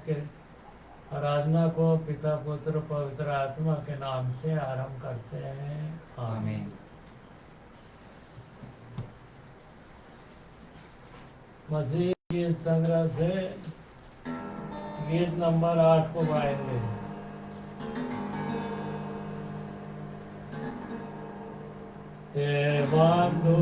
के आराधना को पिता पुत्र पवित्र आत्मा के नाम से आरंभ करते हैं। आमीन। मसीह गीत संग्रह से गीत नंबर 8 को गाएंगे। बंधु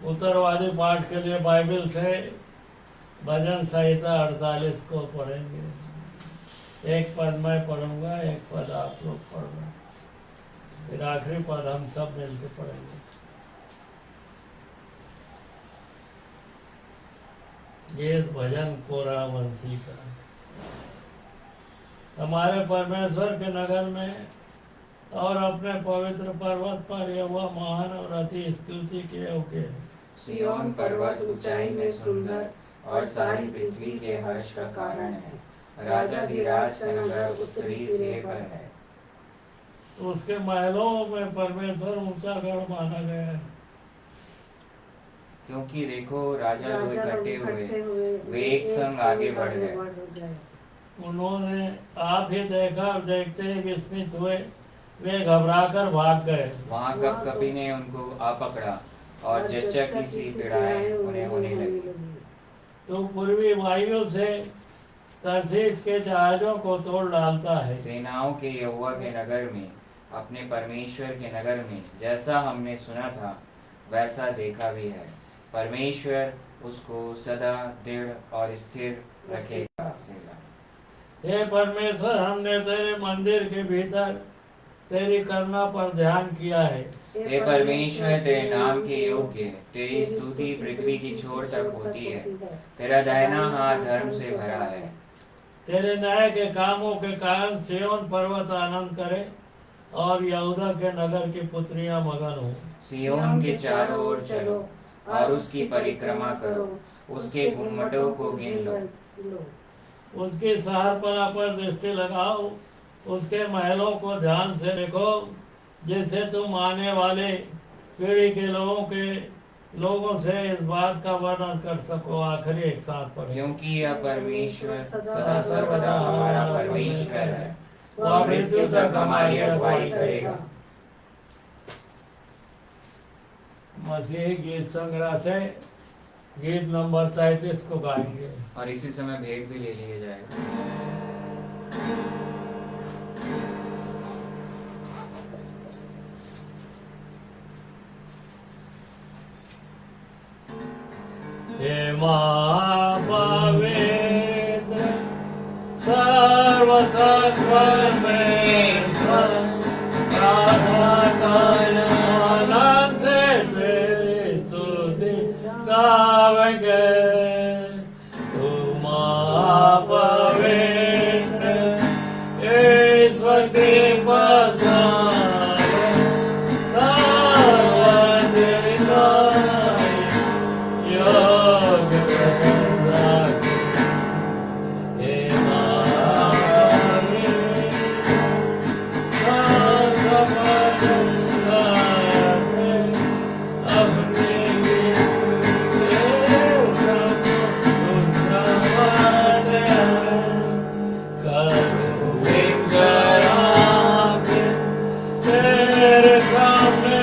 उत्तरवादी पाठ के लिए बाइबल से भजन संहिता 48 को पढ़ेंगे। एक पद मैं पढ़ूंगा, एक पद आप लोग पढ़ना, फिर आखिरी पद हम सब मिलकर पढ़ेंगे। गीत भजन कोरा वंशी का। हमारे परमेश्वर के नगर में और अपने पवित्र पर्वत पर यहोवा महान और अति स्तुति के योग्य है। सिय्योन पर्वत ऊंचाई में सुंदर और सारी पृथ्वी के हर्ष का कारण है। राजाधिराज का नगर उत्तरी सिरे पर है। उसके महलों में परमेश्वर ऊंचा गढ़ माना गया है। क्योंकि देखो राजा लोग इकट्ठे हुए, वे एक संग आगे बढ़ गए। उन्होंने आप ही देखा और देखते ही विस्मित हुए, वे घबराकर भाग गए। वहाँ कपकपी ने उनको आ पकड़ा और जच्चा की सी पीड़ाएं उन्हें होने लगी। तो पूर्वी वायु से तरसीस के जहाजों को तोड़ डालता है। सेनाओं के यहोवा के नगर में, अपने परमेश्वर के नगर में जैसा हमने सुना था वैसा देखा भी है। परमेश्वर उसको सदा दृढ़ और स्थिर रखेगा। हे परमेश्वर, हमने तेरे मंदिर के भीतर तेरी करुणा पर ध्यान किया है। हे परमेश्वर, तेरे नाम के योग्य, तेरी स्तुति पृथ्वी की छोर तक होती है। तेरा दाहिना हाथ धर्म से भरा है। तेरे न्याय के कामों के कारण सिय्योन पर्वत आनंद करे और यहूदा के नगर की पुत्रियां मगन हो। सिय्योन के चारों ओर चलो और उसकी परिक्रमा करो, उसके गुम्मटों को गिन लो। उसकी शहरपना पर दृष्टि लगाओ, उसके महलों को ध्यान से देखो, जिससे तुम आने वाले पीढ़ी के लोगों से इस बात का वर्णन कर सको। आखिरी एक साथ पढ़े। क्योंकि यह परमेश्वर सदा सर्वदा हमारा परमेश्वर है, वह मृत्यु तक हमारी अगुवाई करेगा। मसीही गीत संग्रह से गीत नंबर 33 को गाएंगे। और इसी समय भेंट भी ले लिया जाएगा। हे महापवित्र सर्वथा परमेश्वर, प्रार्थना कर आनंद से तेरी स्तुति गावेंगे। तू महापवित्र ईश्वर की पहचान, सर्वाधिकारी योग्य प्रशंसा की। हे महापवित्र अपने तेरे सामने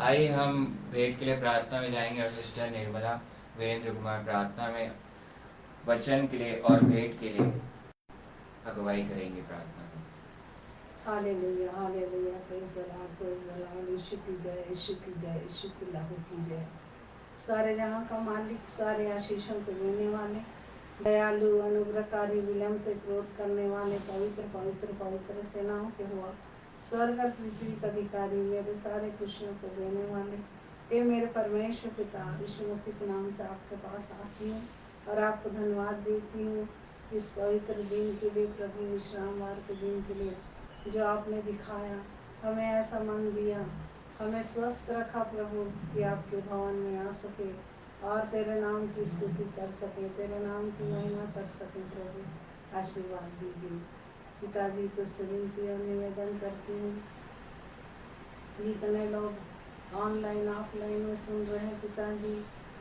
आइए हम भेंट के लिए प्रार्थना में जाएंगे और सिस्टर निर्मला वीरेंद्र कुमार प्रार्थना में वचन के लिए और भेंट के लिए अगुवाई करेंगे प्रार्थना में। Hallelujah hallelujah, praise the Lord, Yeshu की जय, यीशु की जय, यीशु की लहू की जय। सारे जहां का मालिक, सारे आशीषों को देने वाले, दयालु, अनुग्रहकारी, विलम्ब से क्रोध करने वाले, पवित्र पवित्र पवित्र सेनाओं के हुआ, स्वर्ग और पृथ्वी का अधिकारी, मेरे सारे खुशियों को देने वाले, ये मेरे परमेश्वर पिता यीशु मसीह के नाम से आपके पास आती हूँ और आपको धन्यवाद देती हूँ इस पवित्र दिन के लिए, प्रभु विश्रामवार के दिन के लिए जो आपने दिखाया, हमें ऐसा मन दिया, हमें स्वस्थ रखा प्रभु कि आपके भवन में आ सके और तेरे नाम की स्तुति कर सके, तेरे नाम की महिमा कर सके। प्रभु आशीर्वाद दीजिए। पिताजी तुझसे विनती और निवेदन करती हूँ, जितने लोग ऑनलाइन ऑफलाइन में सुन रहे हैं पिताजी,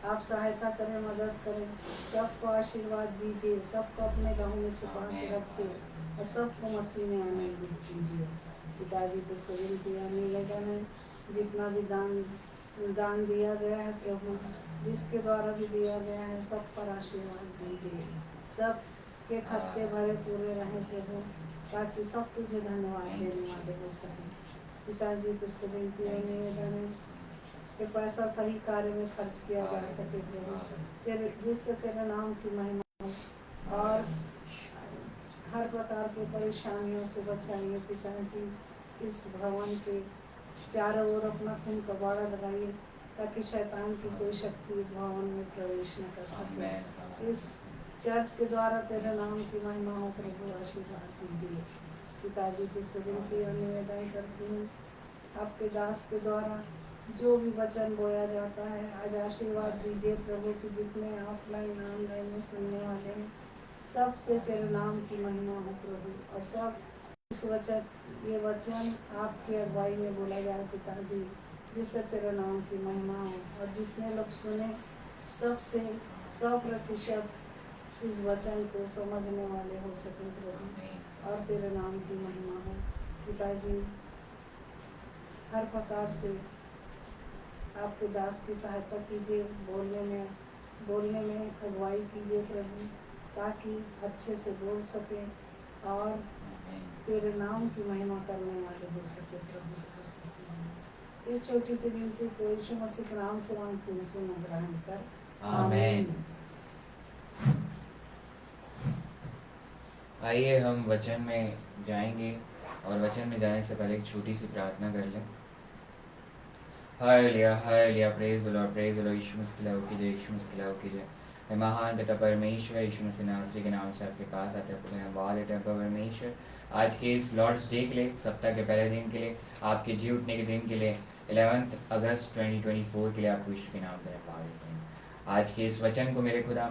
आप सहायता करें, मदद करें, सबको आशीर्वाद दीजिए, सबको अपने लहू में छुपा के रखिए और सबको मसीह में आनंद दीजिए। पिताजी तुझसे विनती और निवेदन है, जितना भी दान दिया गया है प्रभु, जिसके द्वारा भी दिया गया है, सब पर आशीर्वाद दीजिए, सब के खत्ते भरे पूरे रहें प्रभु, ताकि सब तुझे धन्यवाद देने वाले हो सकें। पिताजी तुझसे विनती और निवेदन है कि पैसा सही कार्य में खर्च किया जा सके प्रभु, तेरे जिससे तेरे नाम की महिमा हो, और हर प्रकार की परेशानियों से बचाइए पिताजी। इस भवन के चारों ओर अपना खून का बाड़ा लगाइए ताकि शैतान की कोई शक्ति इस भवन में प्रवेश न कर सके। इस चर्च के द्वारा तेरे नाम की महिमा हो प्रभु, आशीर्वाद दीजिए। पिताजी की विनती और निवेदन करती हूँ, आपके दास के द्वारा जो भी वचन बोया जाता है, आज आशीर्वाद दीजिए प्रभु कि जितने ऑफलाइन ऑनलाइन में सुनने वाले हैं, सबसे तेरे नाम की महिमा हो प्रभु, और सब इस ये वचन आपकी अगुवाई में बोला जाए पिताजी, जिससे तेरे नाम की महिमा हो, और जितने लोग सुने सबसे 100% इस वचन को समझने वाले हो सके प्रभु, और तेरे नाम की महिमा हो। पिताजी, हर प्रकार से आपके दास की सहायता कीजिए, बोलने में अगुवाई कीजिए प्रभु, ताकि अच्छे से बोल सके और तेरे नाम की महिमा करने वाले हो सके प्रभु। इस छोटी सी विनती को यीशु मसीह के नाम से मांगती हूँ, सुनो ग्रहण कर। आमीन। आइए हम वचन में जाएंगे, और वचन में जाने से पहले एक छोटी सी प्रार्थना कर लें। Hallelujah, hallelujah, praise the Lord, praise the Lord. Yeshu Masih की लाओ कीजिए, यीशु मसीह की लाओ कीजिए। मैं महान पिता परमेश्वर यीशु मसीह नासरी के नाम से आपके पास आते हैं, धन्यवाद देते हैं परमेश्वर, आज के इस लॉर्ड्स डे के लिए, सप्ताह के पहले दिन के लिए, आपके जी उठने के दिन के लिए, 11 अगस्त 2024 के लिए आपको यीशु के नाम धन्यवाद देते हैं। आज के इस वचन को मेरे खुदा,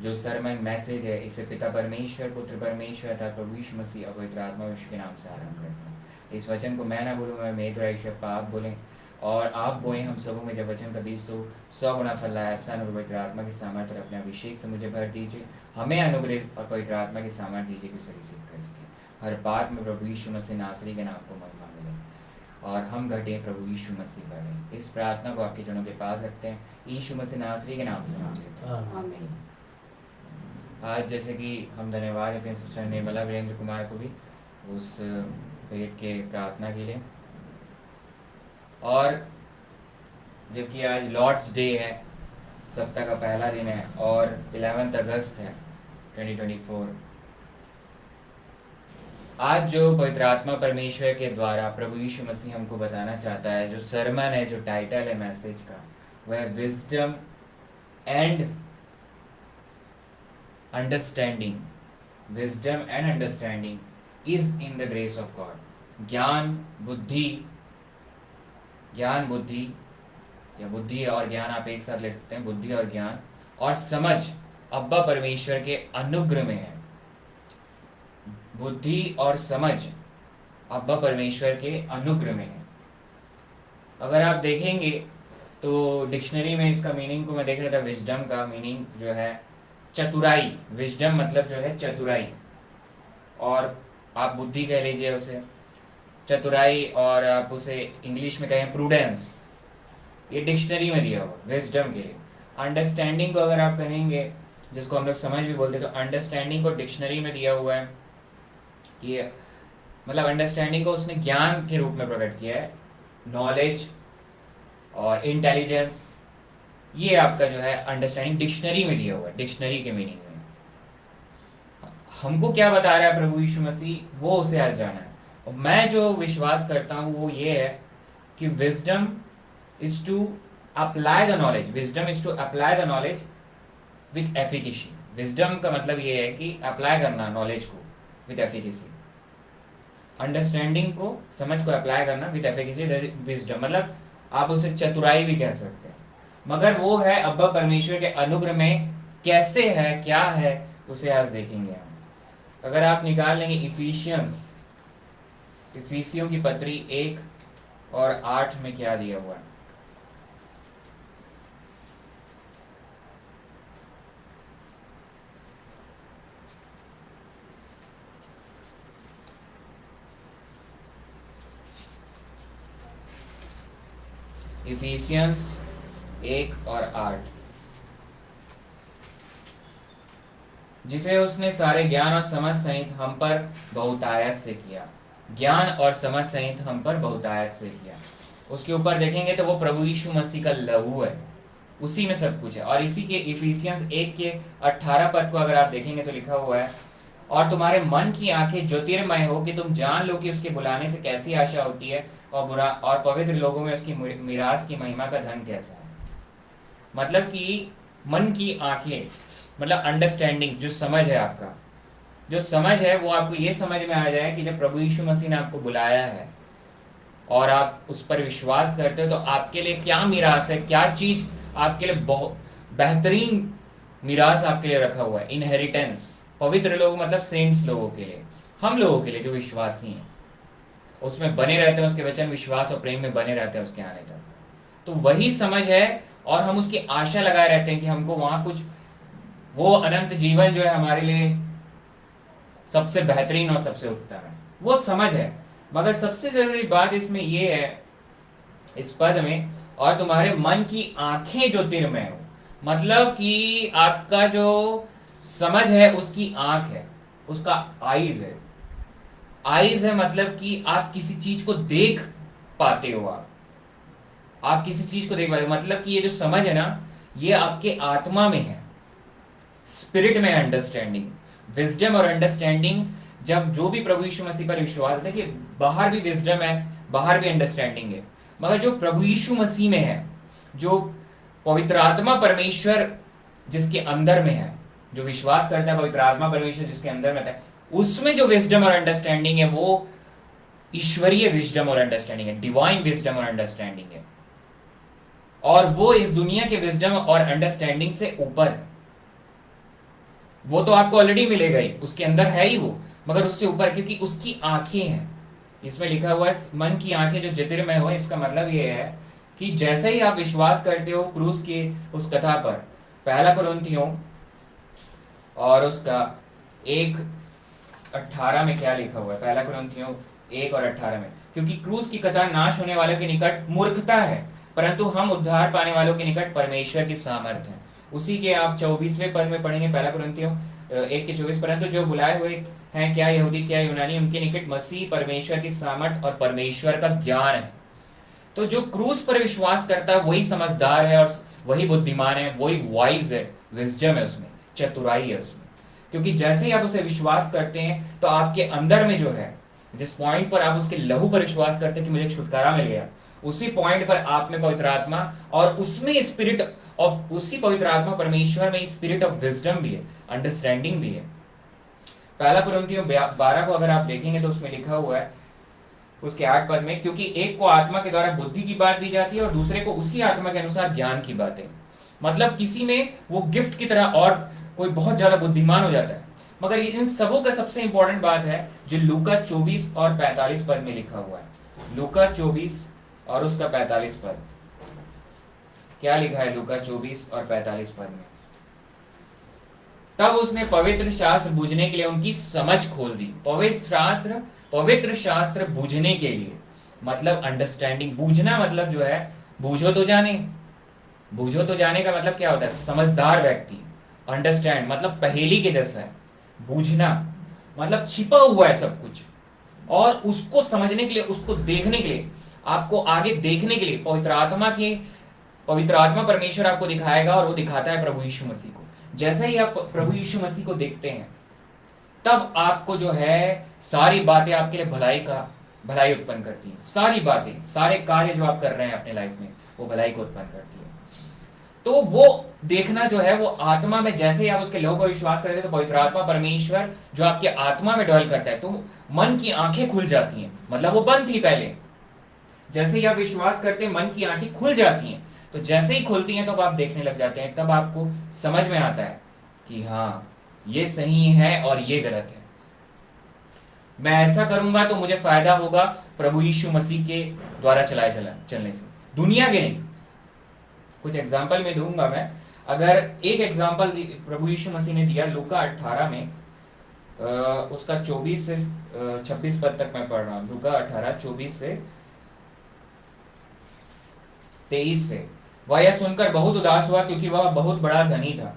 जो सरमन मैसेज है, इसे पिता परमेश्वर, पुत्र परमेश्वर तथा प्रभु यीशु मसीह और पवित्र आत्मा यीशु के नाम से आरंभ करते हैं। इस वचन को मैं ना बोलूँ, मैं मेरे ईश्वर पाप बोलें और आप बोए हम सबों में जब वचन का बीज तो 100 गुना फल लाया। ऐसा पवित्र आत्मा की सामर्थ्य और अपने अभिषेक से मुझे भर दीजिए, हमें अनुग्रह और पवित्र आत्मा की सामर्थ्य दीजिए कि सही सिद्ध कर सके। हर बात में प्रभु यीशु मसीह नासरी के नाम को महिमा मिले और हम घटे, प्रभु यीशु मसीह बढ़े। इस प्रार्थना को आपके जनों के पास रखते हैं, यीशु मसीह नासरी के नाम से मांगते हैं, आमीन। आज जैसे कि हम धन्यवाद देते हैं सिस्टर निर्मला वीरेंद्र कुमार को भी उस पेट के प्रार्थना के लिए, और जबकि आज लॉर्ड्स डे है, सप्ताह का पहला दिन है और 11 अगस्त है 2024। आज जो पवित्र आत्मा परमेश्वर के द्वारा प्रभु यीशु मसीह हमको बताना चाहता है, जो सरमन है, जो टाइटल है मैसेज का, वह wisdom and understanding, wisdom and understanding is in the grace of God. ज्ञान बुद्धि या बुद्धि और ज्ञान आप एक साथ ले सकते हैं, बुद्धि और ज्ञान और समझ अब्बा परमेश्वर के अनुग्रह में है। बुद्धि और समझ अब्बा परमेश्वर के अनुग्रह में है। अगर आप देखेंगे तो डिक्शनरी में इसका मीनिंग को मैं देख रहा था, विजडम का मीनिंग जो है चतुराई। विजडम मतलब जो है चतुराई, और आप बुद्धि कह लीजिए उसे, चतुराई, और आप उसे इंग्लिश में कहें प्रूडेंस। ये डिक्शनरी में दिया हुआ विजडम के लिए। अंडरस्टैंडिंग को अगर आप कहेंगे, जिसको हम लोग समझ भी बोलते हैं, तो अंडरस्टैंडिंग को डिक्शनरी में दिया हुआ है कि मतलब अंडरस्टैंडिंग को उसने ज्ञान के रूप में प्रकट किया है, नॉलेज और इंटेलिजेंस। ये आपका जो है अंडरस्टैंडिंग डिक्शनरी में दिया हुआ है, डिक्शनरी के मीनिंग में। हमको क्या बता रहा है प्रभु यीशु मसीह, वो उसे आज जाना है। और मैं जो विश्वास करता हूँ वो ये है कि wisdom is to apply the knowledge, wisdom is to apply the knowledge with efficacy. Wisdom का मतलब ये है कि अप्लाई करना नॉलेज को विथ एफिकेसी, अंडरस्टैंडिंग को, समझ को अप्लाई करना विथ एफिकेसी, विजडम। मतलब आप उसे चतुराई भी कह सकते हैं, मगर वो है अब्बा परमेश्वर के अनुग्रह में। कैसे है, क्या है, उसे आज देखेंगे हम। अगर आप निकाल लेंगे इफिसियों की पत्री 1 और 8 में क्या दिया हुआ है। इफिसियंस 1 और 8, जिसे उसने सारे ज्ञान और समझ सहित हम पर बहुतायत से किया। ज्ञान और समझ सहित हम पर बहुतायत से किया। उसके ऊपर देखेंगे तो वो प्रभु यीशु मसीह का लहू है, उसी में सब कुछ है। और इसी के इफिसियंस 1 के 18 पद को अगर आप देखेंगे तो लिखा हुआ है, और तुम्हारे मन की आंखें ज्योतिर्मय हो कि तुम जान लो कि उसके बुलाने से कैसी आशा होती है और पवित्र लोगों में उसकी मिरास की महिमा का धन कैसा है। मतलब कि मन की आंखें मतलब अंडरस्टैंडिंग, जो समझ है, आपका जो समझ है वो आपको ये समझ में आ जाए कि जब प्रभु यीशु मसीह ने आपको बुलाया है और आप उस पर विश्वास करते हो, तो आपके लिए क्या मिरास है, क्या चीज आपके लिए बहुत बेहतरीन मिरास आपके लिए रखा हुआ है। इनहेरिटेंस, पवित्र लोग मतलब सेंट्स लोगों के लिए, हम लोगों के लिए जो विश्वासी हैं, उसमें बने रहते हैं, उसके वचन विश्वास और प्रेम में बने रहते हैं उसके आने तक। तो वही समझ है और हम उसकी आशा लगाए रहते हैं कि हमको वहां कुछ वो अनंत जीवन जो है हमारे लिए सबसे बेहतरीन और सबसे उत्तम है, वो समझ है। मगर सबसे जरूरी बात इसमें ये है, इस पद में, और तुम्हारे मन की आंखें ज्योतिर्मय हो, मतलब कि आपका जो समझ है उसकी आंख है, उसका आईज है। आईज है मतलब कि आप किसी चीज को देख पाते हो, आप किसी चीज को देख पाते हो, मतलब कि ये जो समझ है ना, ये आपके आत्मा में है, स्पिरिट में अंडरस्टैंडिंग, विजडम और अंडरस्टैंडिंग। जब जो भी प्रभु यीशु मसीह पर विश्वास है कि बाहर भी विजडम है, बाहर भी अंडरस्टैंडिंग है, मगर जो प्रभु यीशु मसीह में है, जो पवित्र आत्मा परमेश्वर जिसके अंदर में है, जो विश्वास करता है पवित्र आत्मा परमेश्वर जिसके अंदर में है, उसमें जो विजडम और अंडरस्टैंडिंग है वो ईश्वरीय विजडम और अंडरस्टैंडिंग है, डिवाइन विजडम और अंडरस्टैंडिंग है, और वो इस दुनिया के विजडम और अंडरस्टैंडिंग से ऊपर है। वो तो आपको ऑलरेडी मिलेगा ही, उसके अंदर है ही वो, मगर उससे ऊपर, क्योंकि उसकी आंखें हैं। इसमें लिखा हुआ है मन की आंखें जो ज्योतिर्मय हो। इसका मतलब ये है कि जैसे ही आप विश्वास करते हो क्रूस की उस कथा पर, पहला कुरिन्थियों और उसका 1:18 में क्या लिखा हुआ है, पहला कुरिन्थियों 1:18 में, क्योंकि क्रूस की कथा नाश होने वालों के निकट मूर्खता है, परंतु हम उद्धार पाने वालों के निकट परमेश्वर की सामर्थ है। उसी के आप 24वें पद में पढ़ेंगे, पहला कुरिन्थियों 1:24, परंतु जो बुलाए हुए हैं, क्या यहूदी क्या यूनानी, उनके निकट मसीह परमेश्वर की सामर्थ और परमेश्वर का ज्ञान है। तो जो क्रूस पर विश्वास करता है वही समझदार है, और वही बुद्धिमान है, वही वाइज है, विजडम है उसमें, चतुराई है उसमें। क्योंकि जैसे ही आप उसे विश्वास करते हैं तो आपके अंदर में जो है, जिस पॉइंट पर आप उसके लहू पर विश्वास करते हैं कि मुझे छुटकारा मिल गया, उसी पॉइंट पर आप में पवित्र आत्मा, और उसमें स्पिरिट ऑफ, उसी पवित्र आत्मा परमेश्वर में स्पिरिट ऑफ विजडम भी है, अंडरस्टैंडिंग भी है। पहला कुरिन्थियों 12 को अगर आप देखेंगे तो उसमें लिखा हुआ है उसके 8 पद में, क्योंकि एक को आत्मा के द्वारा बुद्धि की बात दी जाती है और दूसरे को उसी आत्मा के अनुसार ज्ञान की बातें। मतलब किसी में वो गिफ्ट की तरह और कोई बहुत ज्यादा बुद्धिमान हो जाता है, मगर इन सबों का सबसे इंपॉर्टेंट बात है जो लूका 24 और 45 पद में लिखा हुआ है। लूका 24 और उसका 45 पद, क्या लिखा है लूका 24 और 45 पद में, तब उसने पवित्र शास्त्र बूझने के लिए उनकी समझ खोल दी। पवित्र शास्त्र बूझने के लिए मतलब अंडरस्टैंडिंग, बूझना मतलब जो है बूझो तो जाने, बूझो तो जाने का मतलब क्या होता है, समझदार व्यक्ति, अंडरस्टैंड मतलब पहेली के जैसा है, बूझना मतलब छिपा हुआ है सब कुछ, और उसको समझने के लिए, उसको देखने के लिए, आपको आगे देखने के लिए पवित्र आत्मा परमेश्वर आपको दिखाएगा, और वो दिखाता है प्रभु यीशु मसीह को। जैसे ही आप प्रभु यीशु मसीह को देखते हैं तब आपको जो है सारी बातें आपके लिए भलाई उत्पन्न करती हैं, सारी बातें, सारे कार्य जो आप कर रहे हैं अपने लाइफ में वो भलाई को उत्पन्न करती है। तो वो देखना जो है वो आत्मा में, जैसे ही आप उसके लहू पर विश्वास करते हैं तो पवित्र आत्मा परमेश्वर जो आपके आत्मा में डॉल करता है, तो मन की आंखें खुल जाती हैं, मतलब वो बंद थी पहले, जैसे ही आप विश्वास करते हैं मन की आंखें खुल जाती हैं, तो जैसे ही खुलती हैं तब आप देखने लग जाते हैं, तब आपको समझ में आता है कि हाँ ये सही है और ये गलत है, मैं ऐसा करूंगा तो मुझे फायदा होगा प्रभु यीशु मसीह के द्वारा चलने से, दुनिया के नहीं। कुछ एग्जाम्पल में दूंगा मैं। अगर एक एग्जाम्पल प्रभु यीशु मसीह ने दिया लूका 18 में, उसका 24 से 26 पद तक मैं पढ़ रहा हूं। लूका 18 24 से 23 से, वह यह सुनकर बहुत उदास हुआ क्योंकि वह बहुत बड़ा धनी था।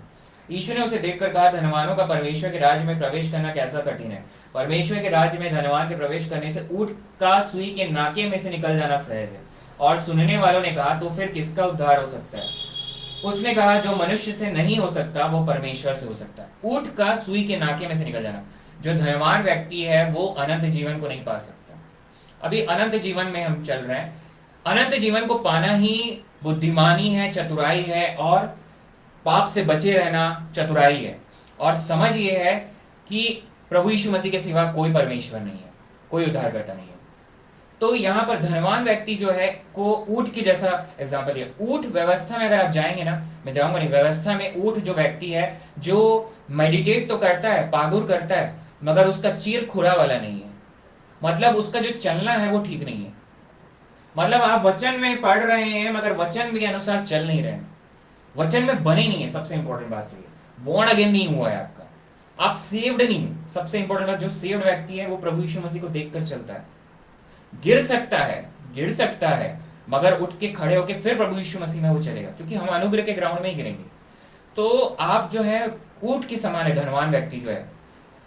यीशु ने उसे देखकर कहा, धनवानों का परमेश्वर के राज्य में प्रवेश करना कैसा कठिन है। परमेश्वर के राज्य में धनवान के प्रवेश करने से ऊंट का सुई के नाके में से निकल जाना सहज है। और सुनने वालों ने कहा, तो फिर किसका उद्धार हो सकता है। उसने कहा, जो मनुष्य से नहीं हो सकता वो परमेश्वर से हो सकता है। ऊंट का सुई के नाके में से निकल जाना, जो धनवान व्यक्ति है वो अनंत जीवन को नहीं पा सकता। अभी अनंत जीवन में हम चल रहे हैं, अनंत जीवन को पाना ही बुद्धिमानी है, चतुराई है, और पाप से बचे रहना चतुराई है। और समझ ये है कि प्रभु यीशु मसीह के सिवा कोई परमेश्वर नहीं है, कोई उद्धारकर्ता नहीं है। तो यहाँ पर धनवान व्यक्ति जो है को ऊंट की जैसा एग्जाम्पल है। ऊंट व्यवस्था में अगर आप जाएंगे ना, मैं जाऊंगा नहीं, व्यवस्था में ऊंट जो व्यक्ति है जो मेडिटेट तो करता है, पागुर करता है, मगर उसका चीर खुरा वाला नहीं है, मतलब उसका जो चलना है वो ठीक नहीं है। मतलब आप वचन में पढ़ रहे हैं मगर वचन के अनुसार चल नहीं रहे हैं, वचन में बने नहीं है। सबसे इंपॉर्टेंट बात तो ये, बॉर्न अगेन नहीं हुआ है आपका, आप सेव्ड नहीं हो। सबसे इंपॉर्टेंट बात, जो सेव्ड व्यक्ति है वो प्रभु यीशु मसीह को देखकर चलता है। गिर सकता है मगर उठ के खड़े होके फिर प्रभु यीशु मसीह में वो चलेगा, क्योंकि हम अनुग्रह के ग्राउंड में ही गिरेंगे। तो आप जो है ऊंट की समान है धनवान व्यक्ति जो है,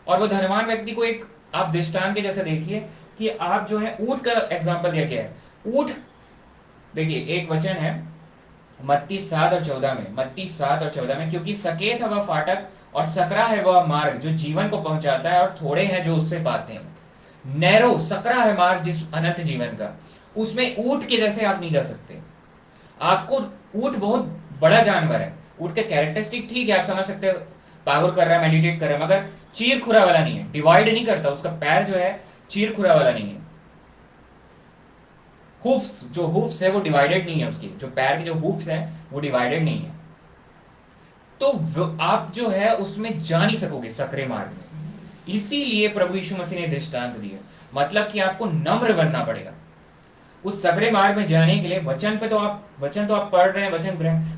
और वो धनवान व्यक्ति को एक आप दृष्टांत के जैसे देखिए कि आप जो है ऊंट का एग्जांपल दिया गया है। ऊंट देखिए, एक वचन है मत्ती 7 और 14 में, मत्ती 7 और 14 में, क्योंकि सकेत है वह फाटक और सकरा है वह मार्ग जो जीवन को पहुंचाता है, और थोड़े हैं जो उससे पाते हैं। नैरो सकरा है मार्ग जिस अनंत जीवन का, उसमें ऊंट के जैसे आप नहीं जा सकते। आपको ऊंट बहुत बड़ा जानवर है, ऊंट के कैरेक्टरिस्टिक ठीक है, आप समझ सकते हो, पागुर कर रहा है, मेडिटेट कर रहा है, मगर चीर खुरा वाला नहीं है, डिवाइड नहीं करता, उसका पैर जो है चीर खुरा वाला नहीं है। हुफ्स, जो हुफ्स है वो डिवाइडेड नहीं है, उसकी जो पैर के जो हुफ्स है वो डिवाइडेड नहीं है। तो आप जो है उसमें जा नहीं सकोगे सकरे मार्ग में। इसीलिए प्रभु यीशु मसीह ने दृष्टांत दिया, मतलब कि आपको नम्र बनना पड़ेगा उस सकरे मार्ग में जाने के लिए। वचन तो आप पढ़ रहे हैं,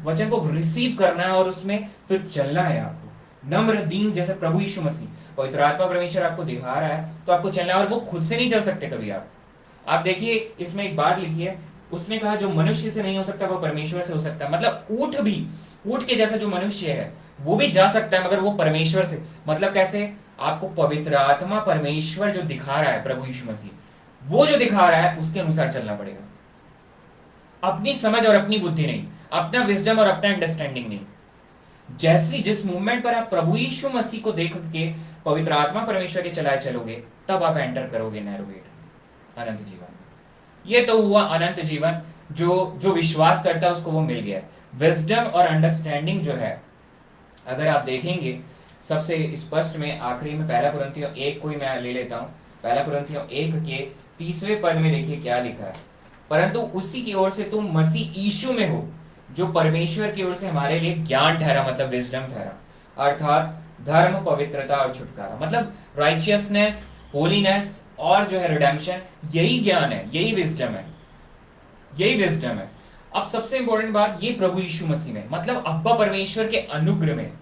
वचन को रिसीव करना है और उसमें फिर चलना है आपको। नम्र दीन जैसे प्रभु यीशु मसीह, पवित्र आत्मा परमेश्वर आपको दिखा रहा है तो आपको चलना है, और वो खुद से नहीं चल सकते कभी। आप देखिए इसमें एक बात लिखी है, उसने कहा जो मनुष्य से नहीं हो सकता वो परमेश्वर से हो सकता है। मतलब ऊंट के जैसा जो मनुष्य है वो भी जा सकता है, मगर वो परमेश्वर से। मतलब कैसे? आपको पवित्र आत्मा परमेश्वर जो दिखा रहा है, प्रभु यीशु मसीह वो जो दिखा रहा है उसके अनुसार चलना पड़ेगा। अपनी समझ और अपनी बुद्धि नहीं, अपना विजडम और अपना अंडरस्टैंडिंग नहीं। जिस मूवमेंट पर आप प्रभु यीशु मसीह को देख के पवित्र आत्मा परमेश्वर के चलाए चलोगे, तब आप एंटर करोगे नैरो गेट, अनंत जीवन। ये तो हुआ अनंत जीवन, जो विश्वास करता है उसको वो मिल गया। विजडम और अंडरस्टैंडिंग जो है, अगर आप देखेंगे सबसे स्पष्ट में आखिरी में 1 कुरिन्थियों 1 को ही मैं ले लेता हूं। 1 कुरिन्थियों 1 के 30वें पद में देखिए क्या लिखा है, परंतु उसी की ओर से तुम मसीह यीशु में हो, जो परमेश्वर की ओर से हमारे लिए ज्ञान ठहरा, मतलब विजडम ठहरा, अर्थात धर्म, पवित्रता और छुटकारा। मतलब राइचियसनेस, होलीनेस और जो है रिडेम्पशन, यही ज्ञान है, यही विजडम है। अब सबसे इंपॉर्टेंट बात, ये प्रभु यीशु मसीह में, मतलब अब्बा परमेश्वर के अनुग्रह में।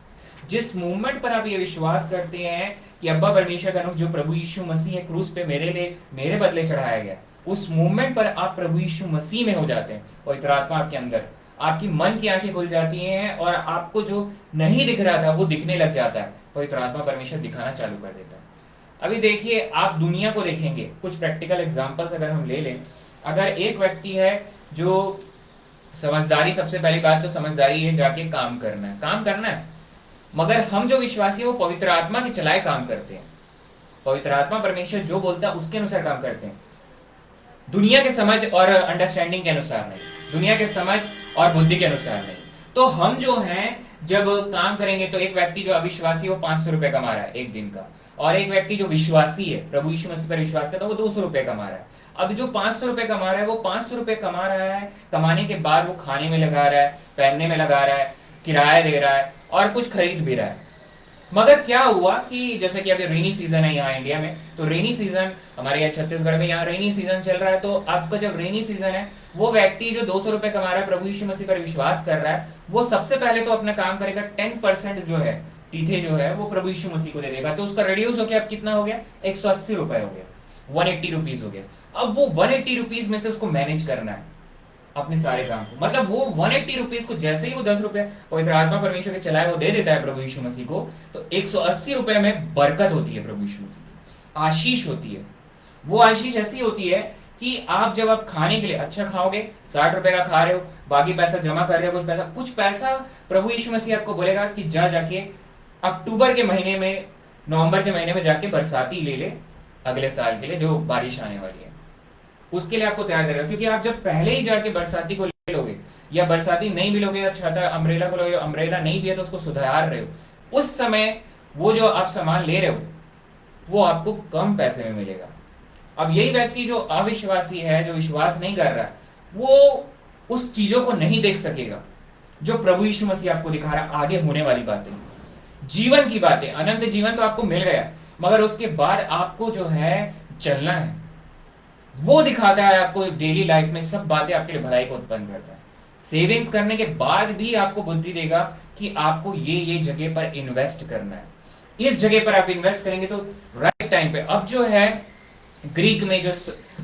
जिस मूवमेंट पर आप ये विश्वास करते हैं कि अब्बा परमेश्वर का अनुग्रह जो प्रभु यीशु मसीह है क्रूस पे मेरे बदले चढ़ाया गया, उस मूवमेंट पर आप प्रभु यीशु मसीह में हो जाते हैं। पवित्र आत्मा आपके अंदर, आपकी मन की आंखें खुल जाती हैं और आपको जो नहीं दिख रहा था वो दिखने लग जाता है। पवित्र आत्मा परमेश्वर दिखाना चालू कर देता है। अभी देखिए, आप दुनिया को देखेंगे, कुछ प्रैक्टिकल एग्जांपल्स अगर हम ले लें। अगर एक व्यक्ति है जो समझदारी, सबसे पहली बात तो समझदारी है जाके काम करना है, मगर हम जो विश्वासी है वो पवित्र आत्मा के चलाए काम करते हैं। पवित्र आत्मा परमेश्वर जो बोलता है उसके अनुसार काम करते हैं, दुनिया के समझ और अंडरस्टैंडिंग के अनुसार नहीं, दुनिया के समझ और बुद्धि के अनुसार नहीं। तो हम जो हैं जब काम करेंगे, तो एक व्यक्ति जो अविश्वासी है वो 500 रुपए कमा रहा है एक दिन का, और एक व्यक्ति जो विश्वासी है, प्रभु यीशु मसीह पर विश्वास करता है, वो 200 रुपए कमा रहा है। अब जो 500 रुपए कमा रहा है वो 500 रुपए कमा रहा है, कमाने के बाद वो खाने में लगा रहा है, पहनने में लगा रहा है, किराया दे रहा है और कुछ खरीद भी रहा है। मगर क्या हुआ कि जैसे कि अभी रेनी सीजन है यहाँ इंडिया में, तो रेनी सीजन हमारे यहाँ छत्तीसगढ़ में यहाँ रेनी सीजन चल रहा है। तो आपका जब रेनी सीजन है, वो व्यक्ति जो 200 रुपए कमा रहा है, प्रभु यीशु मसीह पर विश्वास कर रहा है, वो सबसे पहले तो अपना काम करेगा, 10% जो है तीथे जो है वो प्रभु यीशु मसीह को दे देगा। तो उसका रिड्यूस हो गया, अब कितना हो गया? 180 रुपए हो गया, 180 रुपीज हो गया। अब वो 180 रुपीज में से उसको मैनेज करना है अपने सारे काम को। मतलब वो 180 रुपीज को जैसे ही वो 10 रुपए पवित्र आत्मा परमेश्वर के चलाए वो दे देता है प्रभु यीशु मसीह को, तो 180 रुपए में बरकत होती है, प्रभु यीशु मसीह की आशीष होती है। वो आशीष ऐसी होती है कि आप जब आप खाने के लिए अच्छा खाओगे, 60 रुपए का खा रहे हो, बाकी पैसा जमा कर रहे हो, कुछ पैसा प्रभु यीशु मसीह आपको बोलेगा कि जाके अक्टूबर के महीने में, नवंबर के महीने में जाके बरसाती ले ले अगले साल के लिए, जो बारिश आने वाली है उसके लिए आपको तैयार करेगा। क्योंकि आप जब पहले ही जाके बरसाती को ले लोगे, या बरसाती नहीं भी लोगे, या छाता अम्ब्रेला को लोगे, अम्ब्रेला नहीं भी है तो उसको सुधार रहे हो, उस समय वो जो आप सामान ले रहे हो वो आपको कम पैसे में मिलेगा। अब यही व्यक्ति जो अविश्वासी है, जो विश्वास नहीं कर रहा है, वो उस चीजों को नहीं देख सकेगा जो प्रभु यीशु मसीह आपको दिखा रहा है, आगे होने वाली बातें, जीवन की बातें। अनंत जीवन तो आपको मिल गया, मगर उसके बाद आपको जो है चलना है, वो दिखाता है आपको डेली लाइफ में। सब बातें आपके लिए भलाई को उत्पन्न करता है। सेविंग्स करने के बाद भी आपको बुद्धि देगा कि आपको ये जगह पर इन्वेस्ट करना है, इस जगह पर आप इन्वेस्ट करेंगे तो राइट टाइम पे। अब जो है ग्रीक में जो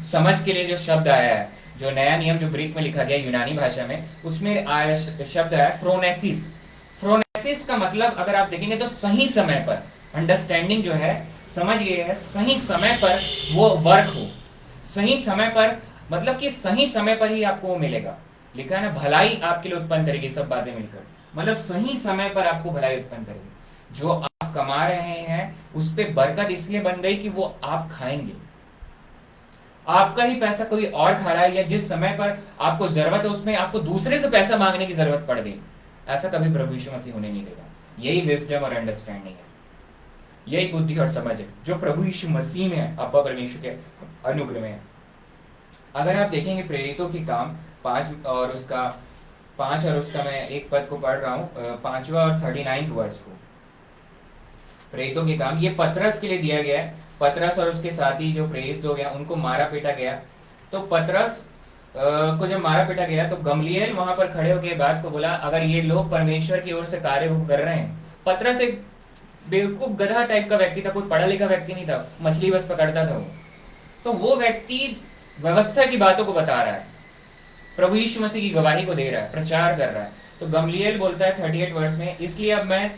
समझ के लिए जो शब्द आया है, जो नया नियम जो ग्रीक में लिखा गया यूनानी भाषा में, उसमें आया शब्द है फ्रोनेसिस। फ्रोनेसिस का मतलब अगर आप देखेंगे तो सही समय पर, अंडरस्टैंडिंग जो है, समझ ये है, सही समय पर वो वर्क हो, सही समय पर, मतलब कि सही समय पर ही आपको वो मिलेगा। लिखा है ना, भलाई आपके लिए उत्पन्न करेगी सब बातें मिलकर, मतलब सही समय पर आपको भलाई उत्पन्न करेगी। जो आप कमा रहे हैं उस पे बरकत इसलिए बन गई कि वो आप खाएंगे, आपका ही पैसा कोई और खा रहा है, या जिस समय पर आपको जरूरत है उसमें आपको दूसरे से पैसा मांगने की जरूरत पड़ गई, ऐसा कभी प्रभु यीशु मसीह होने नहीं देगा। यही विजडम और अंडरस्टैंडिंग है, यही बुद्धि और समझ है जो प्रभु यीशु मसीह में है, अब्बा परमेश्वर के अनुग्रह में है। अगर आप देखेंगे प्रेरितों के काम 5 और उसका मैं एक पद को पढ़ रहा हूँ, 5वां और 39वां वर्ष को, प्रेरितों के काम, ये पतरस के लिए दिया गया है। पतरस और उसके साथी जो प्रेरित हो गया उनको मारा पीटा गया। तो पतरस को जब मारा पीटा गया तो गमलीएल वहां पर खड़े होकर बात को बोला, अगर ये लोग परमेश्वर की ओर से कार्य कर रहे हैं। पतरस एक बेवकूफ गधा टाइप का व्यक्ति था, कोई पढ़ा लिखा व्यक्ति नहीं था, मछली बस पकड़ता था वो। तो वो व्यक्ति व्यवस्था की बातों को बता रहा है, प्रभु यीशु मसीह की गवाही को दे रहा है, प्रचार कर रहा है। तो गमलीएल बोलता है 38 वर्ष में, इसलिए अब मैं,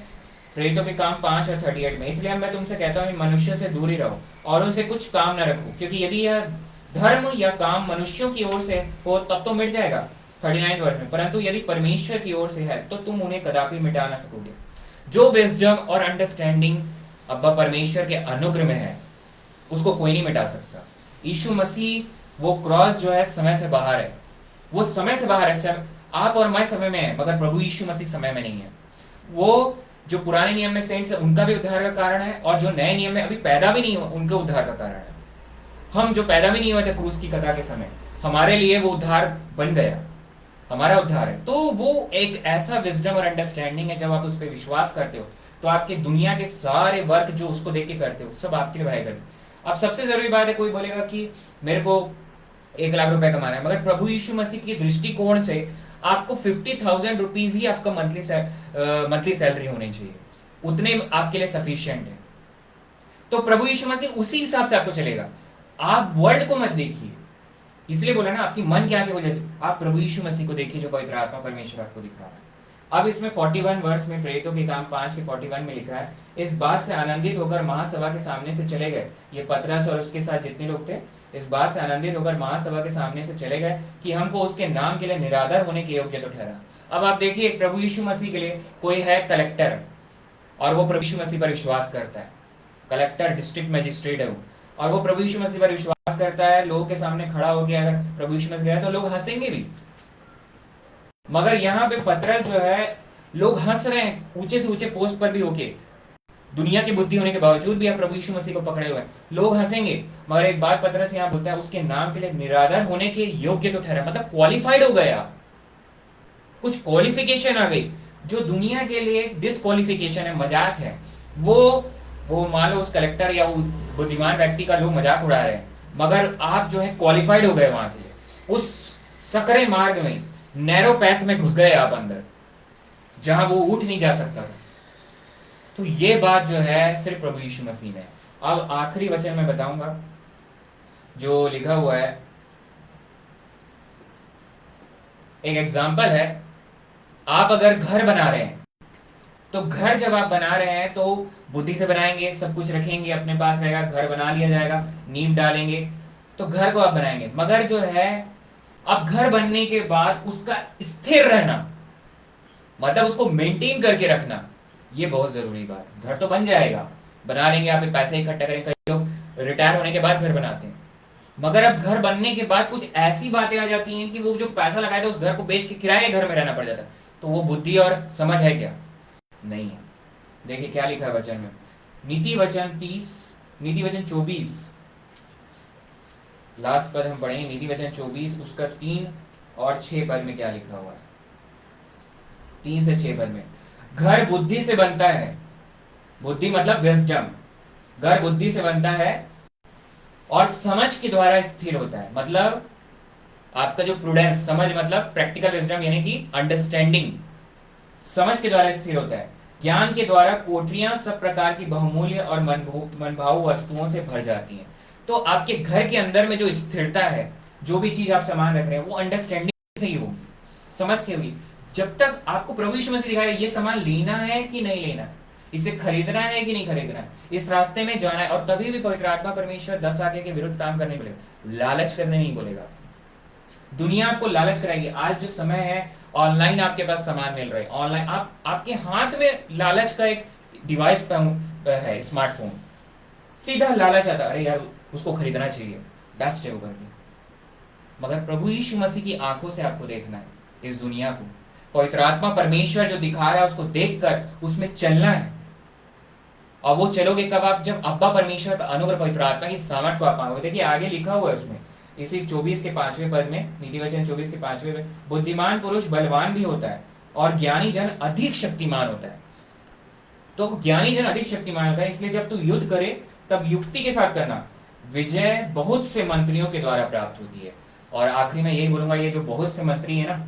प्रेरितों के काम 5 और 38 में, इसलिए अब मैं तुमसे कहता हूँ मनुष्य से दूर ही रहो और उनसे कुछ काम न रखो, क्योंकि यदि यह धर्म या काम मनुष्यों की ओर से हो तब तो मिट जाएगा 39 वर्ष में, परंतु यदि परमेश्वर की ओर से है तो तुम उन्हें कदापि मिटा ना सकोगे। जो विजडम और अंडरस्टैंडिंग अब्बा परमेश्वर के अनुग्रह में है उसको कोई नहीं मिटा सकता। यीशु मसीह वो क्रॉस जो है समय से बाहर है, वो समय से बाहर है। आप और मैं समय में है मगर प्रभु यीशु मसीह समय में नहीं है। वो जो पुराने नियम में सेंट्स है उनका भी उद्धार का कारण है, और जो नए नियम में अभी पैदा भी नहीं हुआ उनके उद्धार का कारण है। हम जो पैदा भी नहीं हुए थे क्रूस की कथा के समय, हमारे लिए वो उद्धार बन गया, हमारा उद्धार है। तो वो एक ऐसा विजडम और अंडरस्टैंडिंग है, जब आप उस पर विश्वास करते हो तो आपके दुनिया के सारे वर्क जो उसको देख के करते हो सब आपके लिए भाई करते हो। अब सबसे जरूरी बात है, कोई बोलेगा कि मेरे को 1 लाख रुपए कमाना है, मगर प्रभु यीशु मसीह की दृष्टिकोण से आपको 50,000 रुपीज ही आपका मंथली सैलरी होनी चाहिए, उतने आपके लिए सफिशिएंट है। तो प्रभु यीशु मसीह उसी हिसाब से आपको चलेगा। आप वर्ल्ड को मत देखिए, इसलिए बोला ना आपकी मन क्या हो जाती, आप प्रभु यीशु मसीह को देखिए जो पवित्र आत्मा परमेश्वर आपको दिखा रहा है। अब इसमें 41 वर्ष में, प्रेरितों के काम 5 के 41 में लिखा है, इस बात से आनंदित होकर महासभा के सामने से चले गए। ये पतरस और उसके साथ जितने लोग थे, इस बात से आनंदित होकर महासभा के सामने से चले गए कि हमको उसके नाम के लिए निरादर होने के योग्य तो ठहरा। अब आप देखिए, प्रभु यीशु मसीह के लिए कोई है कलेक्टर और वो प्रभु यीशु मसीह पर विश्वास करता है, कलेक्टर डिस्ट्रिक्ट मजिस्ट्रेट है वो, और वो प्रभु यीशु मसीह पर विश्वास करता है, लोगों के सामने खड़ा हो गया, अगर प्रभु यीशु मसीह गया तो लोग हंसेंगे भी। मगर यहाँ पे पतरस जो है, लोग हंस रहे हैं, ऊंचे से ऊंचे पोस्ट पर भी होके, दुनिया की बुद्धि होने के बावजूद भी आप प्रभु यीशु मसीह को पकड़े हुए हैं, लोग हंसेंगे। मगर एक बात पतरस यहाँ बोलता है, उसके नाम के लिए निरादर होने के योग्य तो ठहरा, मतलब क्वालिफाइड हो गया, कुछ क्वालिफिकेशन आ गई। जो दुनिया के लिए डिसक्वालिफिकेशन है, मजाक है, वो मान लो उस कलेक्टर या वो बुद्धिमान व्यक्ति का लोग मजाक उड़ा रहे हैं, मगर आप जो है क्वालिफाइड हो गए वहां के लिए, उस सकरे मार्ग में, नैरो पैथ में घुस गए आप अंदर, जहां वो उठ नहीं जा सकता था। तो ये बात जो है सिर्फ प्रभु यीशु मसीह में। अब आखिरी वचन में बताऊंगा जो लिखा हुआ है, एक एग्जाम्पल है। आप अगर घर बना रहे हैं तो घर जब आप बना रहे हैं तो बुद्धि से बनाएंगे, सब कुछ रखेंगे अपने पास रहेगा, घर बना लिया जाएगा, नींव डालेंगे तो घर को आप बनाएंगे। मगर जो है अब घर बनने के बाद उसका स्थिर रहना, मतलब उसको मेंटेन करके रखना, ये बहुत जरूरी बात है। घर तो बन जाएगा, बना लेंगे, आप पैसे इकट्ठा करेंगे, कई लोग रिटायर होने के बाद घर बनाते हैं, मगर अब घर बनने के बाद कुछ ऐसी बातें आ जाती हैं कि वो जो पैसा लगाया था उस घर को बेच के किराए के घर में रहना पड़ जाता है। तो वो बुद्धि और समझ है क्या? नहीं है। देखिए क्या लिखा है वचन में, नीति वचन 24, लास्ट पद हम पढ़ेंगे, नीति वचन 24 उसका 3 और 6 पद में क्या लिखा हुआ है। 3 से 6 पद में, घर बुद्धि से बनता है, बुद्धि मतलब विजडम, घर बुद्धि से बनता है और समझ के द्वारा स्थिर होता है। मतलब आपका जो प्रूडेंस, समझ मतलब प्रैक्टिकल विजडम यानी कि अंडरस्टैंडिंग, समझ के द्वारा स्थिर होता है। ज्ञान के द्वारा कोठरियां सब प्रकार की बहुमूल्य और मनभाऊ वस्तुओं से भर जाती हैं। तो आपके घर के अंदर में जो स्थिरता है, जो भी चीज आप सामान रख रहे हैं, वो अंडरस्टैंडिंग से ही होगी, समझ से होगी। जब तक आपको प्रभु यीशु मसीह दिखाएगा ये सामान लेना है कि नहीं लेना है, इसे खरीदना है कि नहीं खरीदना है, इस रास्ते में जाना है, और तभी भी पवित्र आत्मा परमेश्वर 10 आज्ञा के विरुद्ध काम करने बोलेगा, लालच करने नहीं बोलेगा। दुनिया आपको लालच कराएगी। आज जो समय है, ऑनलाइन आपके पास सामान मिल रहा है, ऑनलाइन आपके हाथ में लालच का एक डिवाइस है, स्मार्टफोन, सीधा लालच आता, अरे यार उसको खरीदना चाहिए, बेस्ट है वो करके। मगर प्रभु यीशु मसीह की आंखों से आपको देखना है इस दुनिया को। पवित्र आत्मा परमेश्वर जो दिखा रहा है उसको देखकर उसमें चलना है। और वो चलोगे कब? आप जब अब्बा परमेश्वर का अनुग्रह, पवित्र आत्मा की सामर्थ को आप पाओगे। देखिए आगे लिखा हुआ है उसमें, इसी 24 के 5वें पद में, नीति वचन 24 के 5वें में, बुद्धिमान पुरुष बलवान भी होता है और ज्ञानी जन अधिक शक्तिमान होता है। तो ज्ञानी जन अधिक शक्तिमान होता है, इसलिए जब तू युद्ध करे तब युक्ति के साथ करना। विजय बहुत से मंत्रियों के द्वारा प्राप्त होती है। और आखिरी में यही बोलूंगा, ये जो बहुत से मंत्री है ना,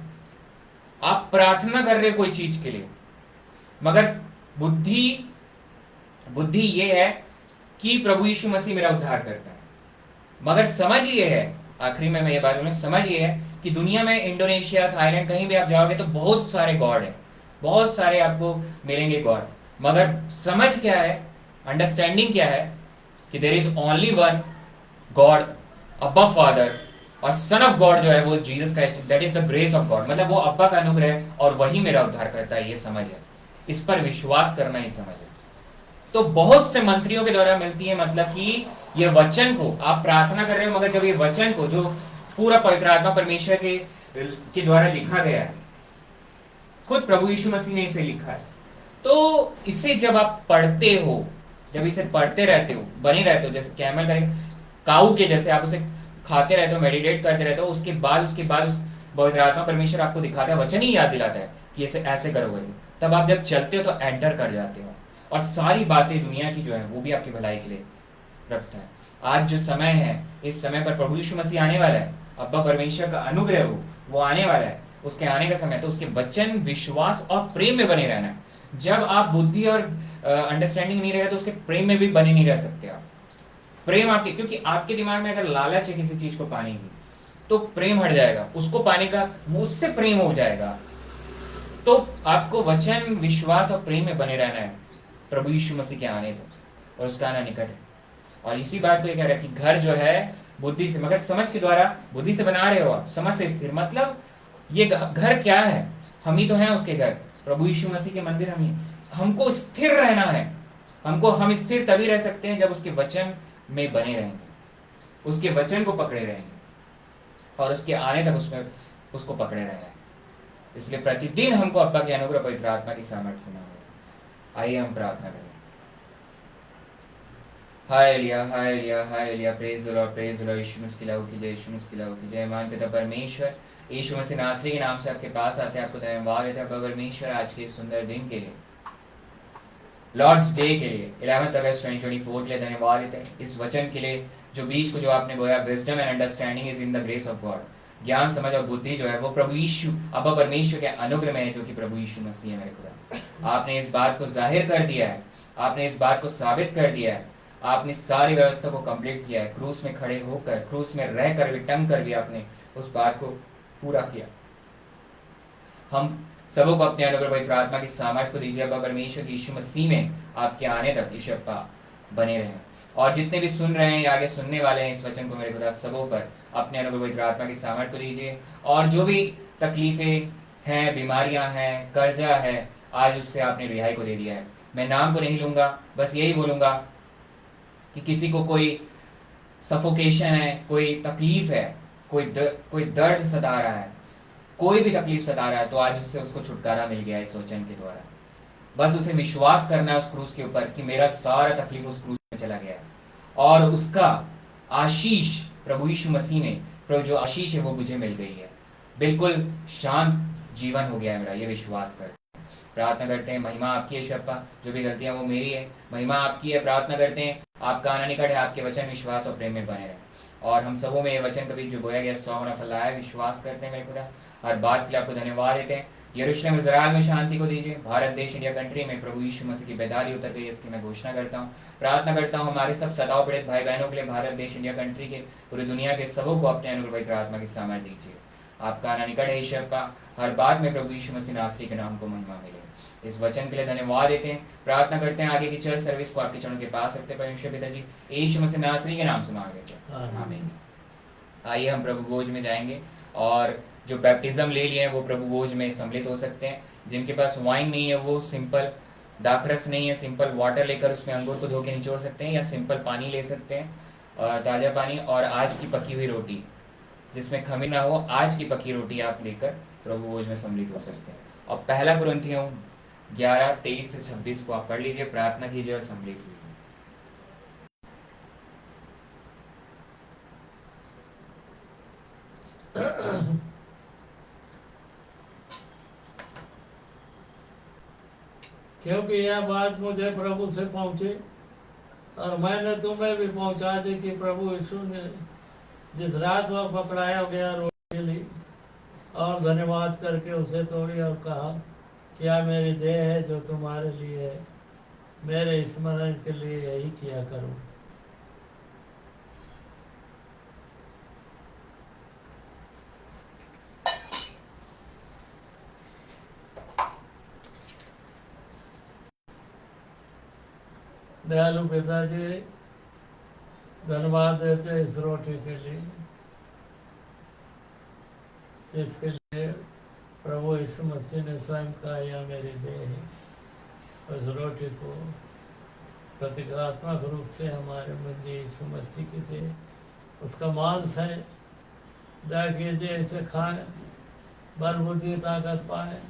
आप प्रार्थना कर रहे हो कोई चीज के लिए, मगर बुद्धि ये है कि प्रभु यीशु मसीह मेरा उद्धार करता है, मगर समझ ये है, आखिरी में मैं ये बात बोलूं, समझ ये है कि दुनिया में इंडोनेशिया, थाईलैंड, कहीं भी आप जाओगे तो बहुत सारे गॉड है, बहुत सारे आपको मिलेंगे गॉड, मगर समझ क्या है, अंडरस्टैंडिंग क्या है कि there is only one God, Abba father, और सन ऑफ गॉड जो है वो Jesus Christ, that is the grace of God, मतलब वो अब्बा का अनुग्रह है और वही मेरा उद्धार करता है, ये समझ है, इस पर विश्वास करना ही समझ है। तो बहुत से मंत्रियों के द्वारा मिलती है, मतलब कि ये वचन को आप प्रार्थना कर रहे हो, मगर जब ये वचन को जो पूरा पवित्र आत्मा परमेश्वर के द्वारा लिखा गया है, खुद प्रभु यीशु मसीह ने इसे लिखा है, तो इसे जब आप पढ़ते हो, जब इसे पढ़ते रहते हो, बने रहते हो, जैसे कैमल का काऊ के जैसे आप उसे खाते रहते हो, मेडिटेट करते रहते हो, उसके बाद पवित्र आत्मा परमेश्वर आपको दिखाता है, वचन ही याद दिलाता है कि इसे ऐसे करोगे, तब आप जब चलते हो तो एंटर कर जाते हो, और सारी बातें दुनिया की जो है वो भी आपकी भलाई के लिए रखता है। आज जो समय है, इस समय पर प्रभु यीशु मसीह आने वाला है, अब्बा परमेश्वर का अनुग्रह हो वो आने वाला है, उसके आने का समय, तो उसके वचन, विश्वास और प्रेम में बने रहना है। जब आप बुद्धि और अंडरस्टैंडिंग नहीं रहे तो उसके प्रेम में भी बने नहीं रह सकते आप। प्रेम आपके, क्योंकि आपके दिमाग में अगर लालच है किसी चीज को पाने की, तो प्रेम हट जाएगा, उसको पाने का उससे प्रेम हो जाएगा। तो आपको वचन, विश्वास और प्रेम में बने रहना है प्रभु यीशु मसीह के आने तक, और उसका आना निकट है। और इसी बात को ये कह रहा है कि घर जो है बुद्धि से, मगर समझ के द्वारा, बुद्धि से बना रहे हो आप, समझ से स्थिर, मतलब ये घर क्या है, हम ही तो हैं उसके घर, प्रभु यीशु मसीह के मंदिर हम ही। हमको स्थिर रहना है, हम स्थिर तभी रह सकते हैं जब उसके वचन में बने रहेंगे, उसके वचन को पकड़े रहेंगे, और उसके आने तक उसको पकड़े रहना है। इसलिए प्रतिदिन हमको अब्बा के अनुग्रह, पवित्र आत्मा की सामर्थ्य होना होगा। आइए हम प्रार्थना करें। Hallelujah, hallelujah, hallelujah, praise the Lord, praise the Lord. Yeshu Masih की लहू की जय, यीशु मसीह की लहू की जय। महान पिता परमेश्वर, यीशु मसीह नासरी के नाम से आपके पास आते हैं, आपको धन्यवाद देते हैं परमेश्वर आज के सुंदर दिन के लिए, लॉर्ड्स डे के लिए, 11 अगस्त 2024 के लिए धन्यवाद देते हैं। इस वचन के लिए जो बीज को जो आपने बोया, wisdom and understanding is in the grace of God, ज्ञान, समझ और बुद्धि जो है वो प्रभु यीशु अब्बा परमेश्वर के अनुग्रह में है, जो कि प्रभु यीशु मसीह है मेरे खुदा। आपने इस बात को जाहिर कर दिया है, आपने इस बात को साबित कर दिया है, आपने सारी व्यवस्था को कंप्लीट किया है, क्रूस में खड़े होकर, क्रूस में रहकर भी, टंग कर भी आपने उस बात को पूरा किया। हम सबों को अपने अनुग्रह पवित्र आत्मा की सामर्थ्य को दीजिए अब्बा परमेश्वर की, यीशु मसीह में आपके आने तक यीशु अब्बा बने रहें। और जितने भी सुन रहे हैं या आगे सुनने वाले हैं इस वचन को, मेरे खुदा सबों पर अपने अनुग्रह पवित्र आत्मा की सामर्थ्य को दीजिए। और जो भी तकलीफें हैं, बीमारियां हैं, कर्जा है, आज उससे आपने रिहाई को दे दिया है। मैं नाम को नहीं लूंगा, बस यही बोलूंगा कि किसी को कोई सफोकेशन है, कोई तकलीफ है, कोई दर्द सता रहा है, कोई भी तकलीफ सता रहा है, तो आज उससे उसको छुटकारा मिल गया इस वचन के द्वारा। बस उसे विश्वास करना है उस क्रूस के ऊपर कि मेरा सारा तकलीफ उस क्रूस में चला गया है, और उसका आशीष प्रभु यीशु मसीह में, प्रभु जो आशीष है वो मुझे मिल गई है। बिल्कुल शांत जीवन हो गया है मेरा, ये विश्वास कर प्रार्थना करते हैं। महिमा आपकी है शप्पा, जो भी गलतियां वो मेरी है, महिमा आपकी है। प्रार्थना करते हैं आपका आना निकट है, आपके वचन, विश्वास और प्रेम में बने रहे। और हम सबों में ये वचन कभी जो बोया गया 100 गुना फल लाया, विश्वास करते हैं मेरे खुदा। हर बात के लिए आपको धन्यवाद देते हैं। यरूशलेम इजराइल में शांति को दीजिए। भारत देश इंडिया कंट्री में प्रभु यीशु मसीह की बेदारी उतर गई, इसकी मैं घोषणा करता हूँ। प्रार्थना करता हूँ हमारे सब सताव पीड़ित भाई बहनों के लिए, भारत देश इंडिया कंट्री के, पूरी दुनिया के सबों को अपने अनुग्रह पवित्र आत्मा की सामर्थ दीजिए। आपका आना निकट है ईश्वर का। हर बात में प्रभु यीशु मसीह नासरी के नाम को महिमा मिले। इस वचन के लिए धन्यवाद देते हैं। प्रार्थना करते हैं आगे की चर्च सर्विस को आपके चरणों के पास रखते हैं परमेश्वर पिताजी, यीशु मसीह नासरी के नाम से मांग लेते हैं, आमीन। आइए हम प्रभु भोज में जाएंगे, और जो बैप्टिज्म ले लिए हैं वो प्रभु भोज में सम्मिलित हो सकते हैं। जिनके पास वाइन नहीं है वो सिंपल दाखरस नहीं है, सिंपल वाटर लेकर उसमें अंगूर को धो के निचोड़ सकते हैं, या सिंपल पानी ले सकते हैं, ताज़ा पानी। और आज की पकी हुई रोटी जिसमें खमीर ना हो, आज की पकी रोटी आप लेकर प्रभु भोज में सम्मिलित हो सकते हैं। और पहला कुरिन्थियों 11:23 से 26 को आप पढ़ लीजिए, प्रार्थना कीजिए और सम्मिलित हुई। क्योंकि यह बात मुझे प्रभु से पहुंची और मैंने तुम्हें भी पहुंचा दी कि प्रभु यीशु ने जिस रात वह पकड़ाया गया रोटी ली और धन्यवाद करके उसे तोड़ी और कहा, क्या मेरी देह है जो तुम्हारे लिए है, मेरे स्मरण के लिए यही किया करो। दयालु पिताजी, धन्यवाद देते इस रोटी के लिए, इसके लिए प्रभु यीशु मसीह ने स्वयं कहा यह मेरी देह है। उस रोटी को प्रतीकात्मक रूप से हमारे मंजी यीशु मसीह की देह, उसका मांस है। दया कीजिए इसे खाएं, बल बुद्धि ताकत पाए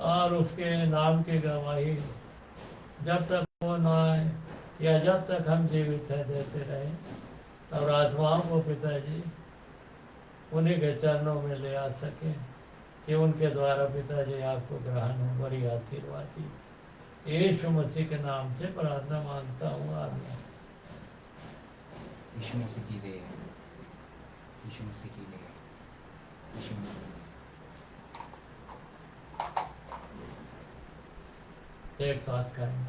और उसके नाम की गवाही जब तक वो ना आए या जब तक हम जीवित है देते रहें। और आत्माओं को पिताजी उन्हीं के चरणों में ले आ सके कि उनके द्वारा पिताजी आपको ग्रहण हो। बड़ी आशीर्वाद दीजिए, यीशु मसीह के नाम से प्रार्थना मांगता हूँ, आमीन। यीशु मसीह की देह, यीशु मसीह की देह, यीशु मसीह की देह। एक साथ करें।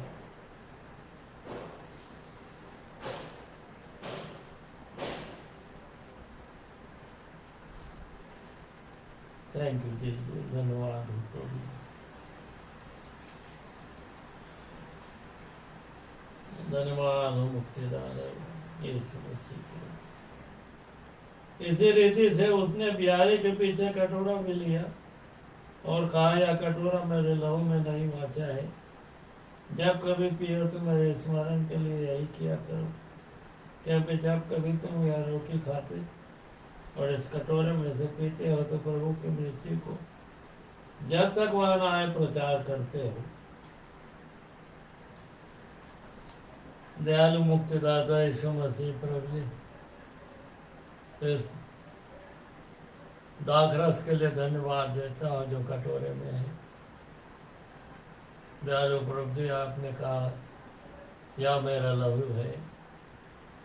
थैंक यू जी, धन्यवाद प्रभु, धन्यवाद हो मुक्तिदाता यीशु मसीह के। इसी रीति से उसने बिहारी के पीछे कटोरा भी लिया और कहा, यह कटोरा मेरे लहू में नहीं वाचा है, जब कभी पियो तो मेरे स्मरण के लिए यही किया करो। क्योंकि जब कभी तुम यह रोटी खाते और इस कटोरे में से पीते हो तो प्रभु की मृत्यु को जब तक वह न आए प्रचार करते हो। दयालु मुक्तिदाता यीशु मसीह प्रभु जी, इस दाखरस के लिए धन्यवाद देता हूँ जो कटोरे में है। दयालु प्रभु जी, आपने कहा यह मेरा लहू है,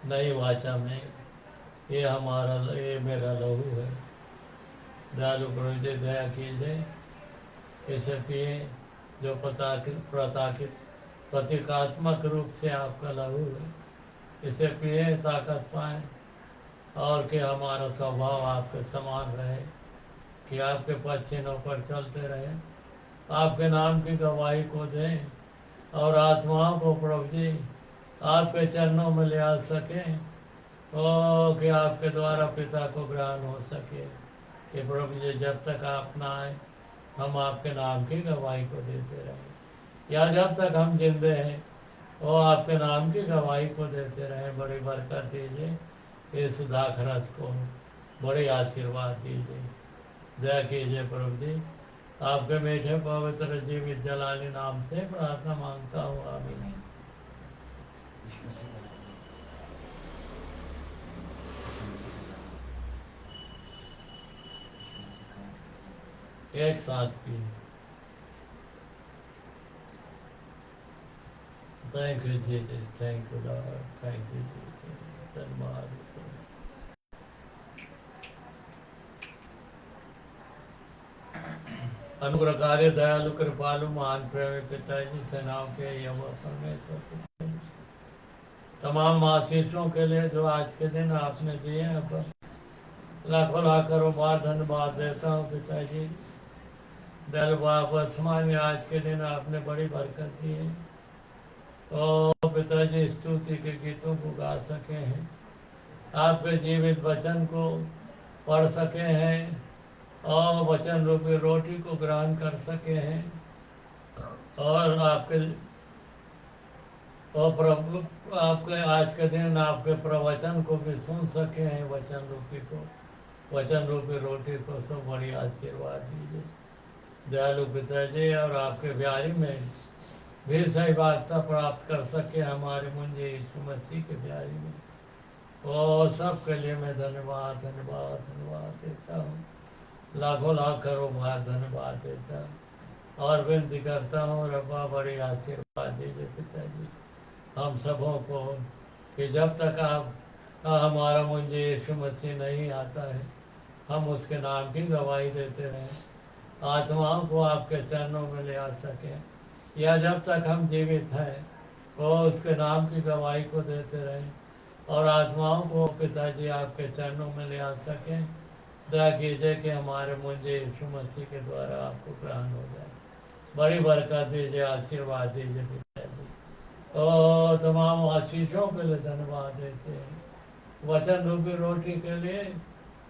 नई वाचा में ये मेरा लहू है। दयालु प्रभु जी, दया कीजिए, इसे पिए जो प्रतीकात्मक रूप से आपका लहू है। इसे पिए ताकत पाए और कि हमारा स्वभाव आपके समान रहे, कि आपके पद चिन्हों पर चलते रहे, आपके नाम की गवाही को दें और आत्माओं को प्रभु जी आपके चरणों में ले आ सकें, ओ कि आपके द्वारा पिता को ग्रहण हो सके। कि प्रभु जी जब तक आप ना आए हम आपके नाम की गवाही को देते रहें, या जब तक हम जिंदे हैं वो आपके नाम की गवाही को देते रहें। बड़ी बरकत दीजिए, इस दाखरस को बड़ी आशीर्वाद दीजिए। दया कीजिए प्रभु जी, आपके मीठे पवित्र जीवित जलाली नाम से प्रार्थना मांगता हूँ, आमीन। एक साथ भी thank you Jesus, thank you Lord, thank you Jesus, धन्यवाद। अनुग्रहकारी दयालु कृपालु महान प्रेमी पिताजी, सेनाओं के यहोवा परमेश्वर पिताजी, तमाम आशीषों के लिए जो आज के दिन आपने दिए हैं, पर लाखों लाख करोड़ बार धन्यवाद देता हूँ पिताजी। दल बाबा में आज के दिन आपने बड़ी बरकत दी है, तो पिताजी स्तुति के गीतों को गा सके हैं, आपके जीवित वचन को पढ़ सके हैं और वचन रूपी रोटी को ग्रहण कर सके हैं, और आपके आज के दिन आपके प्रवचन को भी सुन सके हैं, वचन रूपी रोटी को सब बड़ी आशीर्वाद दीजिए दयालु पिताजी, और आपके ब्यारी में भी सहभागिता प्राप्त कर सके हमारे मुंजे यीशु मसीह के ब्यारी में। और सब के लिए मैं धन्यवाद धन्यवाद धन्यवाद देता हूँ, लाखों लाख करोड़ बार धन्यवाद देता हूँ और विनती करता हूँ रब्बा बड़ी आशीर्वाद दीजिए पिताजी हम सबों को, कि जब तक आप हमारा मुंजे यीशु मसीह नहीं आता है, हम उसके नाम की गवाही देते रहें, आत्माओं को आपके चरणों में ले आ सकें, या जब तक हम जीवित हैं वो उसके नाम की गवाही को देते रहें और आत्माओं को पिताजी आपके चरणों में ले आ सकें। दया कीजिए कि हमारे मुंजे यीशु मसीह के द्वारा आपको ग्रहण हो जाए, बड़ी बरकत दीजिए, आशीर्वाद दीजिए पिताजी। और तमाम आशीषों के लिए धन्यवाद देते हैं, वचन रूपी रोटी के लिए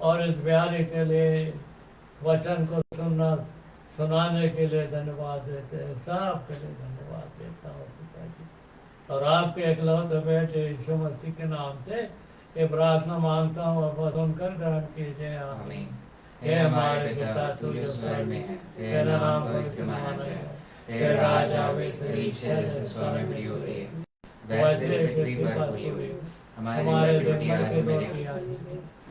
और इस ब्यारी के लिए, वचन को सुनाने के लिए धन्यवाद देते हैं, सब के लिए धन्यवाद देता हूँ पिताजी। और आपके इकलौते बेटे यीशु मसीह के नाम से ये प्रार्थना मांगता हूँ और सुनकर ग्रहण कीजिए, आमीन। हे हमारे पिता तू जो स्वर्ग में है, तेरा नाम पवित्र माना जाए, तेरा राज आवे, तेरी इच्छा जैसे स्वर्ग में पूरी होती है वैसे पृथ्वी पर पूरी हो। हमारे दिन की रोटी आज हमें दे,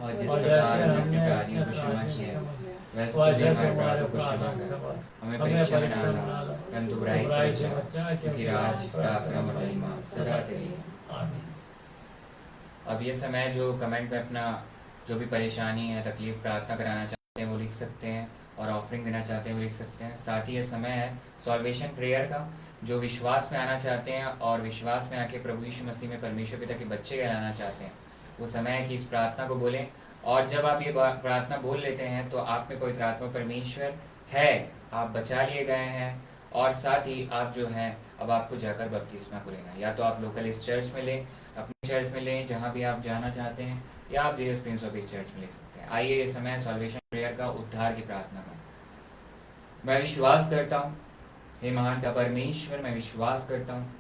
और जिस प्रकार हमने अपने अपराधियों को क्षमा किया वैसे तुझे हमारे अपराधों को क्षमा कर, हमें परीक्षा में न डालना परंतु बुराई से बचा, क्योंकि राज पराक्रम और महिमा सदा तेरी है, आमीन। अब ये समय जो कमेंट में अपना जो भी परेशानी है, तकलीफ, प्रार्थना कराना चाहते हैं वो लिख सकते हैं, और ऑफरिंग देना चाहते हैं वो लिख सकते हैं। साथ ही ये समय है सॉल्वेशन प्रेयर का, जो विश्वास में आना चाहते हैं और विश्वास में आके प्रभु यीशु मसीह में परमेश्वर पिता के बच्चे कहलाना चाहते हैं, वो समय है कि इस प्रार्थना को बोलें। और जब आप ये प्रार्थना बोल लेते हैं तो आप में पवित्र आत्मा परमेश्वर है, आप बचा लिए गए हैं, और साथ ही आप जो हैं अब आपको जाकर बपतिस्मा को लेना, या तो आप लोकल इस चर्च में लें, अपने चर्च में लें जहाँ भी आप जाना चाहते हैं, या आप जीसस प्रिंस ऑफ इस चर्च में ले सकते हैं। आइए ये समय सॉल्वेशन प्रेयर का, उद्धार की प्रार्थना का। मैं विश्वास करता हूँ हे महान का परमेश्वर, मैं विश्वास करता हूँ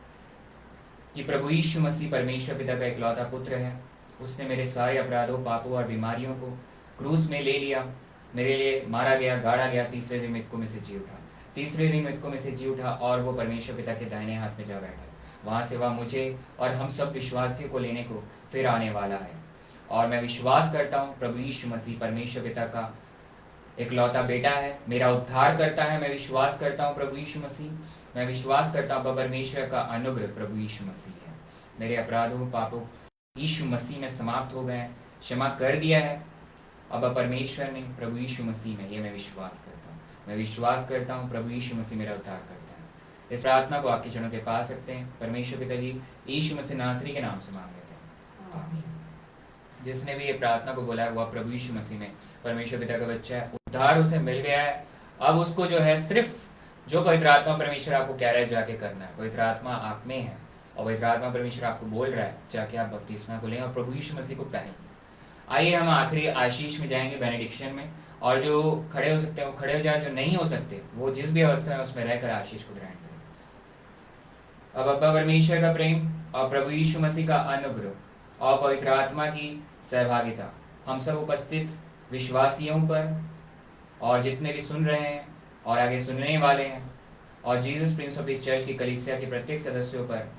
कि प्रभु यीशु मसीह परमेश्वर पिता का इकलौता पुत्र है। उसने मेरे सारे अपराधों, पापों और बीमारियों को क्रूस में ले लिया, मेरे लिए मारा गया, गाड़ा गया, तीसरे दिन मृतकों में से जी उठा, तीसरे दिन मृतकों में से जी उठा, और वो परमेश्वर पिता के दाहिने हाथ में जा बैठा। वहाँ से वह मुझे और हम सब विश्वासियों को लेने को फिर आने वाला है। और मैं विश्वास करता हूँ प्रभु यीशु मसीह परमेश्वर पिता का इकलौता बेटा है, मेरा उद्धार करता है। मैं विश्वास करता हूँ प्रभु यीशु मसीह, मैं विश्वास करता हूँ परमेश्वर का अनुग्रह प्रभु यीशु मसीह है। मेरे अपराधों, पापों यीशु मसीह में समाप्त हो गए हैं, क्षमा कर दिया है अब परमेश्वर ने प्रभु यीशु मसीह में। ये मैं विश्वास करता हूँ, मैं विश्वास करता हूँ प्रभु यीशु मसीह मेरा उद्धार करता है। इस प्रार्थना को आपके चरणों के पा सकते हैं। परमेश्वर पिताजी यीशु मसीह नासरी के नाम से मांग लेते हैं, आमीन। जिसने भी ये प्रार्थना को बोला है वह प्रभु यीशु मसीह में परमेश्वर पिता का बच्चा है, उद्धार उसे मिल गया है। अब उसको जो है सिर्फ जो पवित्र आत्मा परमेश्वर आपको कह रहा है जाके करना है। पवित्र आत्मा आप में है और पवित्र आत्मा परमेश्वर आपको बोल रहा है जाके आप बपतिस्मा को लें और प्रभु यीशु मसीह को पहनें। आइए हम आखिरी आशीष में जाएंगे, बेनेडिक्शन में, और जो खड़े हो सकते हैं वो खड़े हो जाए, जो नहीं हो सकते वो जिस भी अवस्था में उसमें रहकर आशीष को ग्रहण करें। अब अब्बा परमेश्वर का प्रेम और प्रभु यीशु मसीह का अनुग्रह और पवित्र आत्मा की सहभागिता हम सब उपस्थित विश्वासियों पर और जितने भी सुन रहे हैं और आगे सुनने वाले हैं और जीसस प्रिंस ऑफ इस चर्च की कलीसिया के प्रत्येक सदस्यों पर